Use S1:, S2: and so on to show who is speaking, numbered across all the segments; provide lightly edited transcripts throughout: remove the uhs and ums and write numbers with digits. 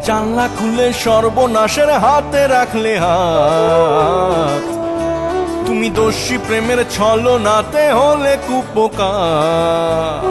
S1: জানলা খুলে সর্বনাশের হাতে রাখলে হাত, তুমি দোষী প্রেমের ছলনাতে হলে কুপোকাত।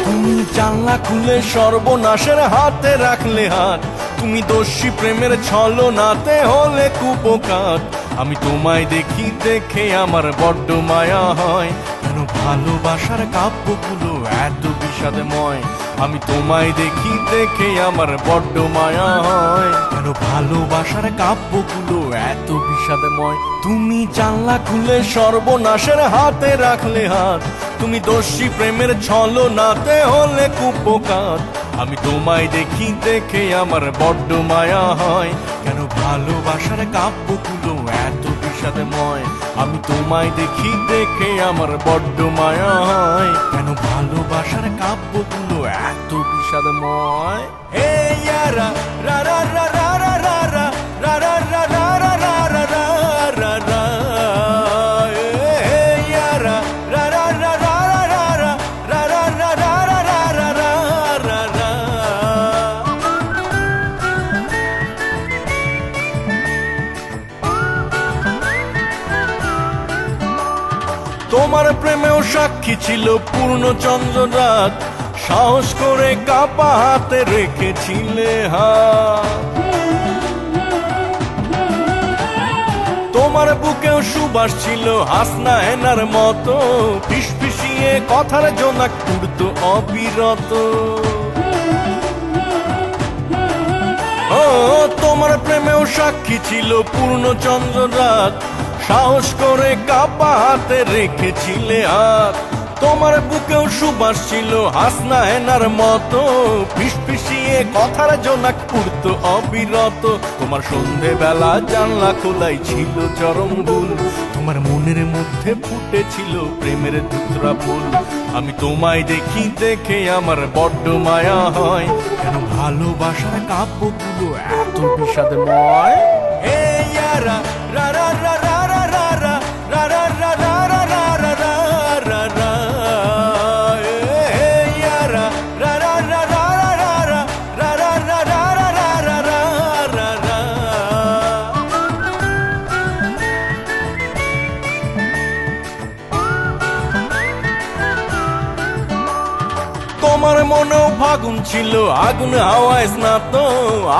S1: তুমি জানলা খুলে সর্বনাশের হাতে রাখলে হাত, তুমি দোষী প্রেমের ছলনাতে হলে কুপোকাত। আমি তোমায় দেখি দেখে আমার বড্ড মায়া হয়, কেন ভালোবাসার কাব্যগুলো এত বিষাদময়। আমি তোমায় দেখি দেখে আমার বড্ড মায়া হয়, কেন ভালোবাসার কাব্যগুলো এত বিষাদময়। তুমি জানলা খুলে সর্বনাশের হাতে রাখলে হাত, তুমি দোষী প্রেমের ছলনাতে হলে কুপোকাত। আমি তোমায় দেখি দেখে আমার বড্ড মায়া হয়, কেন ভালোবাসার কাব্যগুলো এত বিষাদময়। আমি তোমায় দেখি দেখে আমার বড্ড মায়া হয়, কেন ভালোবাসার কাব্যগুলো এত বিষাদময়। হে ইয়ারা রা রা রা রা রা রা রা রা রা রা রা রা রা রা রা রা রা। হে ইয়ারা রা রা রা রা রা রা রা রা রা রা রা রা রা রা রা রা। তোমার প্রেমেও সাক্ষী ছিল পূর্ণচন্দ্র রাত, সাহস করে কাপা হাতে রেখেছিলে হাত। তোমার বুকেও সুবাস ছিল হাসনা হেনার মতো, ফিসফিসিয়ে কথার জোনাক উড়তো অবিরত। ও তোমার প্রেমেও সাক্ষী ছিল পূর্ণচন্দ্র রাত, সাহস করে কাপা হাতে রেখেছিলে হাত। তোমার বুকেও সুবাস ছিল হাসনা হেনার মতো, ফিসফিসিয়ে কথার জোনাক উড়তো অবিরত। তোমার সন্ধেবেলা জানলা খোলাই ছিল চরম ভুল, তোমার মনের মধ্যে ফুটেছিল প্রেমের ধুতরা ফুল। আমি তোমায় দেখি দেখে আমার বড্ড মায়া হয়, কেন ভালোবাসার কাব্যগুলো এত বিষাদময়। হে ইয়ারা রা রা রা রা রা রা রা রা রা রা রা রা রা রা রা রা রা। হে ইয়ারা রা রা রা রা রা রা রা রা রা রা রা রা রা রা রা রা। তোমার মনেও ফাগুন ছিল আগুন হাওয়ায় স্নাত,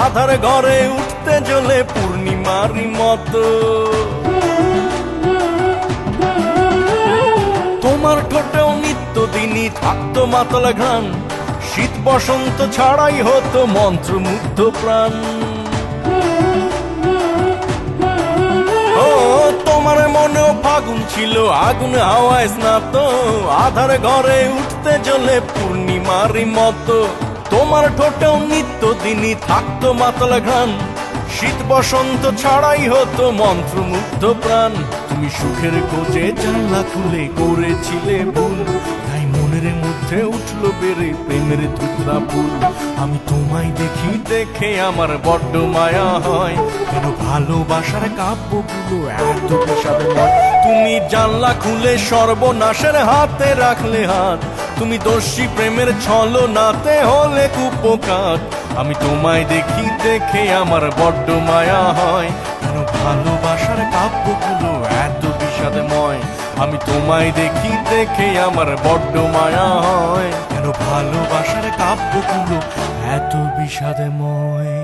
S1: আধার ঘরে উঠতে জ্বলে পূর্ণিমারি মতো। তোমার ঠোঁটেও নিত্যদিনই থাকতো মাতল ঘ্রাণ, শীত বসন্ত ছাড়াই হতো মন্ত্রমুগ্ধ প্রাণ। ও তোমার মনেও ফাগুন ছিল আগুন হাওয়ায় স্নাত, আধার ঘরে উঠতে জ্বলে পূর্ণিমারি মতো। তোমার ঠোঁটেও নিত্যদিনই থাকতো মাতল ঘ্রাণ, শীত বসন্ত ছাড়াই হতো মন্ত্রমুগ্ধ প্রাণ। তুমি সুখের খোঁজে জানলা খুলে করেছিলে ভুল, তাই মনের মধ্যে উঠলো বেড়ে প্রেমের ধুতরা ফুল। আমি তোমায় দেখি দেখে আমার বড্ড মায়া হয়, কেন ভালোবাসার কাব্যগুলো এত বিষাদময়। তুমি জানলা খুলে সর্বনাশের হাতে রাখলে হাত, তুমি দোষী প্রেমের ছলনাতে হলে কুপোকাত। আমি তোমায় দেখি দেখে আমার বড্ড মায়া হয়, কেন ভালোবাসার কাব্যগুলো এত বিষাদময়। আমি তোমায় দেখি দেখে আমার বড্ড মায়া হয়, কেন ভালোবাসার কাব্যগুলো এত বিষাদময়।